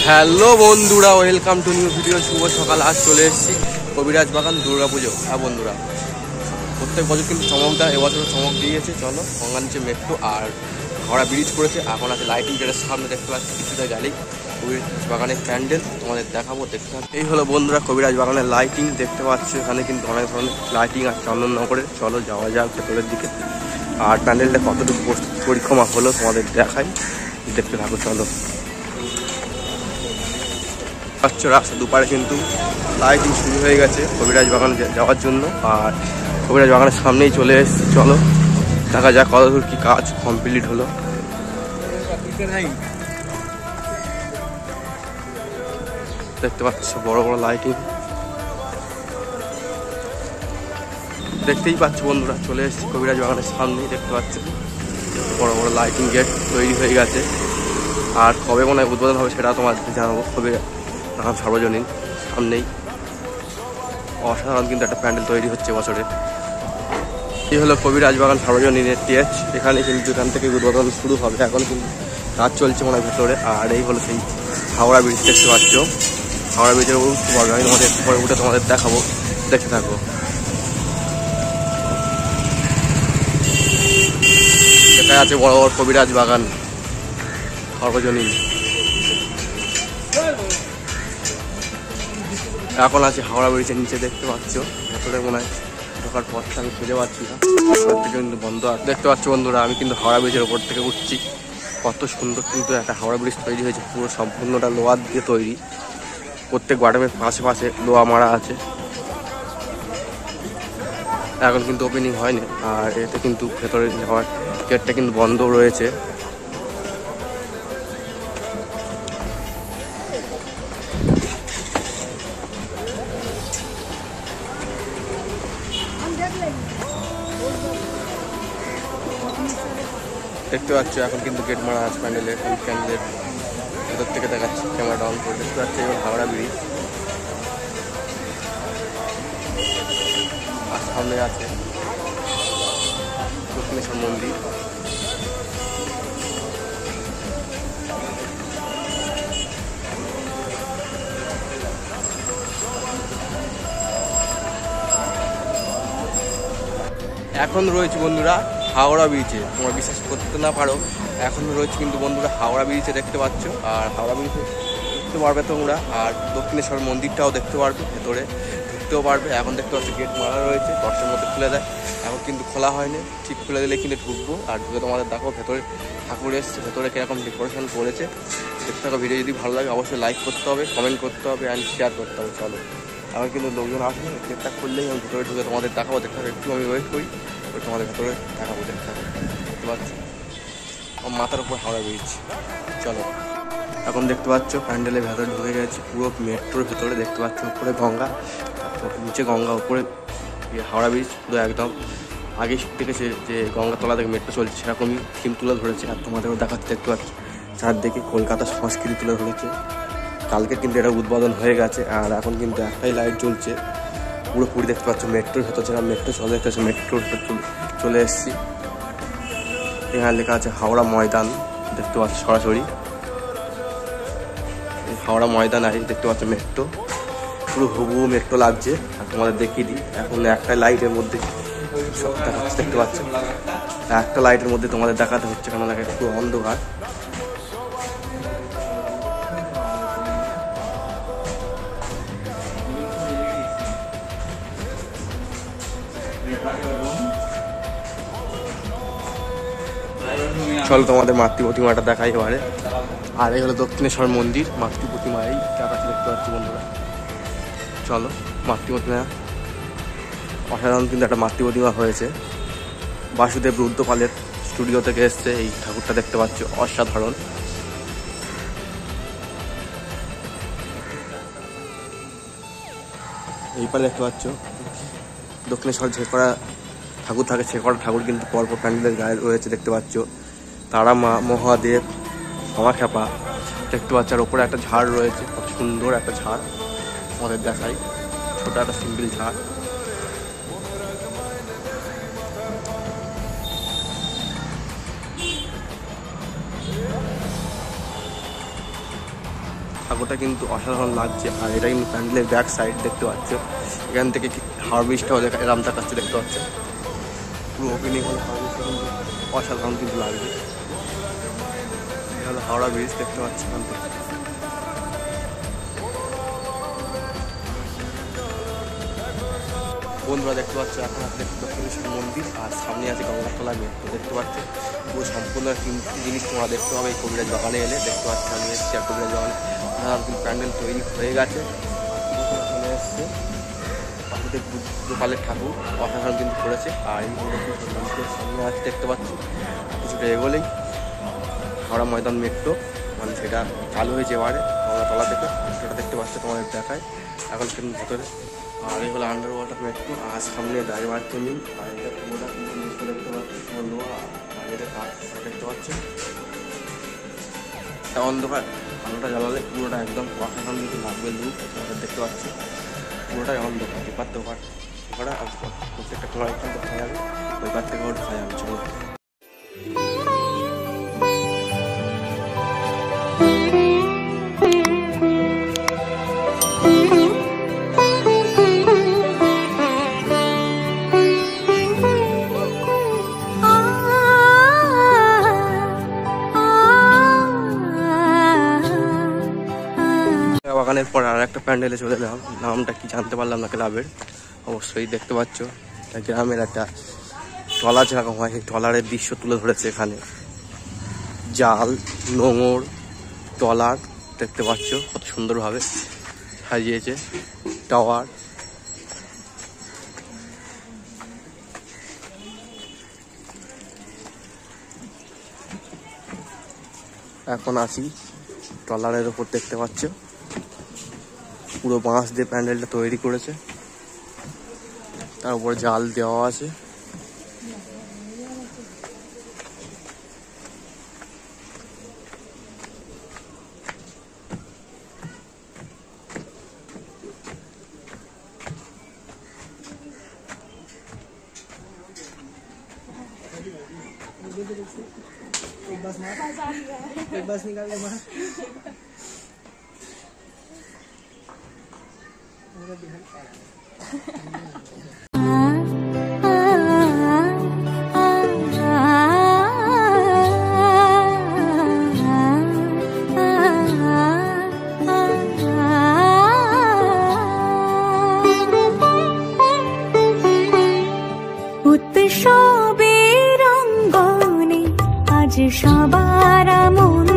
Hello বন্ধুরা, welcome to new video. শুভ সকাল। আজ চলে এসেছি কবিরাজ বাগান দুর্গাপুজো। হ্যাঁ বন্ধুরা, প্রত্যেক বছর কিন্তু চমক দেয়, এবছরও চমক দিয়েছে। চলো, গঙ্গা নিচে মেট্রো আর হাওড়া ব্রিজ করেছে। এখন আছে লাইটিং, যেটা সামনে দেখতে পাচ্ছি কিছুটা গেলেই কবিরাজ বাগানের প্যান্ডেল তোমাদের দেখাবো, দেখতে পাচ্ছি। এই হলো বন্ধুরা কবিরাজ বাগানের লাইটিং, দেখতে পাচ্ছি এখানে কিন্তু অনেক ধরনের লাইটিং আর চন্দননগরে। চলো যাওয়া যাক ভেতরের দিকে, আর প্যান্ডেলটা কতটুকু পরিক্রমা হলো তোমাদের দেখাই, দেখতে থাকো। চলো, রাস্তা দুপারে কিন্তু লাইটিং শুরু হয়ে গেছে কবিরাজ বাগান যাওয়ার জন্য, আর কবিরাজ বাগানের সামনেই চলে এসেছি। চলো দেখা যাক কতদূর কি কাজ কমপ্লিট হলো। দেখতে পাচ্ছ বড় বড় লাইটিং, দেখতেই পাচ্ছ বন্ধুরা। চলে এসেছি কবিরাজ বাগানের সামনেই, দেখতে পাচ্ছ বড় বড় লাইটিং গেট তৈরি হয়ে গেছে। আর কবে মনে হয় উদ্বোধন হবে সেটা তোমার জানাবো। কবিরাজ বাগান সার্বজনীন সামনেই অসাধারণ কিন্তু একটা প্যান্ডেল তৈরি হচ্ছে বছরে। এই হলো কবিরাজ বাগান সার্বজনীনের টেচ। এখানে কিন্তু এখান থেকে উদ্বোধন শুরু হবে, এখন কিন্তু কাজ চলছে মনে হয় ভেতরে। আর এই হলো সেই হাওড়া ব্রিজ, দেখতে পাচ্ছ। হাওড়া ব্রিজের উঠতে পারবে, আমি তোমাদের পরে উঠে তোমাদের দেখাবো, দেখতে থাকো। এখানে আছে বড় বড় কবিরাজ বাগান সার্বজনীন। এখন আছে হাওড়া ব্রিজের নিচে, দেখতে পাচ্ছ। ভেতরে মনে হয় ঢোকার পথটা আমি খুঁজে পাচ্ছি না, থেকে কিন্তু বন্ধ। আর দেখতে পাচ্ছ বন্ধুরা, আমি কিন্তু হাওড়া ব্রিজের ওপর থেকে উঠছি। কত সুন্দর কিন্তু একটা হাওড়া ব্রিজ তৈরি হয়েছে, পুরো সম্পূর্ণটা লোহার দিয়ে তৈরি। প্রত্যেক বাটামের পাশে পাশে লোহা মারা আছে। এখন কিন্তু ওপেনিং হয়নি, আর এতে কিন্তু ভেতরে যাওয়ার গেটটা কিন্তু বন্ধ রয়েছে। দেখতে পাচ্ছ এখন কিন্তু গেট মারা আছে প্যান্ডেলের। প্যান্ডেলের ভেতর থেকে দেখাচ্ছি, ক্যামেরাটা অন করে। দেখতে পাচ্ছি এবার হাওড়া ব্রিজ, আর সামনে আছে দক্ষিণেশ্বর মন্দির। এখন রয়েছে বন্ধুরা হাওড়া ব্রিজে। তোমরা বিশ্বাস করতে না পারো, এখন রয়েছে কিন্তু বন্ধুরা হাওড়া ব্রিজে, দেখতে পাচ্ছ। আর হাওড়া ব্রিজে দেখতে পারবে তোমরা, আর দক্ষিণেশ্বর মন্দিরটাও দেখতে পারবে, ভেতরে ঢুকতেও পারবে। এখন দেখতে পাচ্ছ গেট মারা রয়েছে, 10টার মধ্যে খুলে দেয়, এখন কিন্তু খোলা হয়নি। ঠিক খুলে দিলে কিন্তু ঢুকবো, আর ঢুকে তোমাদের দেখো ভেতরে ঠাকুর এসছে, ভেতরে কীরকম ডেকোরেশন করেছে দেখতে থাকো। ভিডিও যদি ভালো লাগে অবশ্যই লাইক করতে হবে, কমেন্ট করতে হবে, অ্যান্ড শেয়ার করতে হবে। চলো, এখন কিন্তু লোকজন আসবে, গেটটা খুললেই আমি ভেতরে ঢুকে তোমাদের দেখাবো। দেখতে হবে, একটু আমি ওয়েট করি, তোমাদের ভেতরে দেখাবো, দেখতে হবে। দেখতে পাচ্ছ মাথার উপর হাওড়া ব্রিজ। চলো, এখন দেখতে পাচ্ছ প্যান্ডেলের ভেতরে ঢুকে গেছে, পুরো মেট্রোর ভেতরে। দেখতে পাচ্ছ উপরে গঙ্গা, নিচে গঙ্গা, উপরে হাওড়া ব্রিজ। পুরো একদম আগে থেকে যে গঙ্গা তলা থেকে মেট্রো চলছে সেরকমই থিম তুলে ধরেছে। আর তোমাদেরও দেখাচ্ছে, দেখতে পাচ্ছ চারদিকে কলকাতার সংস্কৃতি তুলে ধরেছে। কালকে কিন্তু এটা উদ্বোধন হয়ে গেছে, আর এখন কিন্তু একটাই লাইট জ্বলছে পুরোপুরি। দেখতে পাচ্ছ মেট্রোর ভেতর যেরকম মেট্রো চলে, দেখতে পাচ্ছ মেট্রোর ভেতর চলে এসেছি। এখানে লেখা আছে হাওড়া ময়দান, দেখতে পাচ্ছ সরাসরি হাওড়া ময়দান। আর দেখতে পাচ্ছ মেট্রো, পুরো হুবহু মেট্রো লাগছে। আর তোমাদের দেখিয়ে দিই, এখন একটা লাইটের মধ্যে সব দেখাচ্ছে, দেখতে পাচ্ছ। একটা লাইটের মধ্যে তোমাদের দেখাতে হচ্ছে, কেন লাগে পুরো অন্ধকার। চলো তোমাদের মাতৃ প্রতিমাটা দেখাই এবারে। আর এই হলো দক্ষিণেশ্বর মন্দির, মাতৃ প্রতিমা এই দেখাচ্ছি, দেখতে পাচ্ছি বন্ধুরা। চলো, মাতৃ প্রতিমা অসাধারণ কিন্তু একটা মাতৃ প্রতিমা হয়েছে। বাসুদেব রুদ্রপালের স্টুডিও থেকে এসছে এই ঠাকুরটা, দেখতে পাচ্ছ অসাধারণ। এইপারে দেখতে পাচ্ছ দক্ষিণেশ্বর যে করা ঠাকুর থাকে, সে করা ঠাকুর কিন্তু পরপর প্যান্ডেলের গায়ে রয়েছে, দেখতে পাচ্ছ। তারা মা, মহাদেব, ক্ষমা, দেখতে পাচ্ছ। আর ওপরে একটা ঝাড় রয়েছে, কত সুন্দর একটা ঝাড় আমাদের দেখাই, ছোট একটা সিম্পল ঝাড়। ঠাকুরটা কিন্তু অসাধারণ লাগছে। আর এটা কিন্তু প্যান্ডেলের ব্যাক সাইড দেখতে পাচ্ছ, এখান থেকে হাওড়া ব্রিজটাও এরাম দেখাচ্ছে, দেখতে পাচ্ছ পুরো ওপেনিং হলে হাওড়া ব্রিজটা কিন্তু অসাধারণ কিন্তু লাগবে। এটা হলো হাওড়া ব্রিজ, দেখতে পাচ্ছ এখান থেকে। বন্ধুরা দেখতে পাচ্ছ এখন আছে দক্ষিণেশ্বর মন্দির, আর সামনে আছে গঙ্গাতলা মেট্রো, দেখতে পাচ্ছ পুরো সম্পূর্ণ তিনটি জিনিস তোমরা দেখতে পাবে এই কবিরাজ বাগানে এলে। দেখতে পাচ্ছ আমি এসেছি আর কবিরাজ বাগানে কিন্তু প্যান্ডেল তৈরি হয়ে গেছে, চলে এসছে। পাখিতে গোপালের ঠাকুর অসাধারণ কিন্তু করেছে। আর এই মন্দিরের সামনে আছে দেখতে পাচ্ছ, কিছুটা এগোলেই হাওড়া ময়দান মেট্রো, মানে সেটা চালু হয়েছে এবারে গঙ্গাতলা থেকে, সেটা দেখতে পাচ্ছ তোমাদের দেখায় এখন কিন্তু ভিতরে। আর এই হলো আন্ডার ওয়াটার মেট্রো, আর সামনে গাড়ি মারতে নেই। আর এটা পুরোটা কিন্তু দেখতে পাচ্ছি লোহা, আর এটা কাঠ দেখতে পাচ্ছ। অন্ধকার আলোটা জ্বালালে পুরোটা একদম অসাধারণ কিন্তু লাগবে লুক, দেখতে পাচ্ছি পুরোটাই অন্ধকার। এপার তো ওপার প্রত্যেকটা তোমার এখান দেখা যাবে, ওই পার থেকেও ঢোকা যাবে। চলো বাগানের পর আর একটা প্যান্ডেলে চলে এলাম, নামটা কি জানতে পারলাম না ক্লাবের। অবশ্যই দেখতে পাচ্ছ গ্রামের একটা ট্রলার যেরকম হয় সেই ট্রলারের দৃশ্য তুলে ধরেছে এখানে। জাল, নোঙর, ট্রলার দেখতে পাচ্ছ কত সুন্দরভাবে সাজিয়েছে। টাওয়ার, এখন আসি ট্রলারের ওপর, দেখতে পাচ্ছ পুরো বাঁশ দিয়ে প্যান্ডেলটা তৈরি করেছে, তার উপর জাল দেওয়া আছে। एक बस निकाल के मार উৎসবের অঙ্গনে আজ সবার মন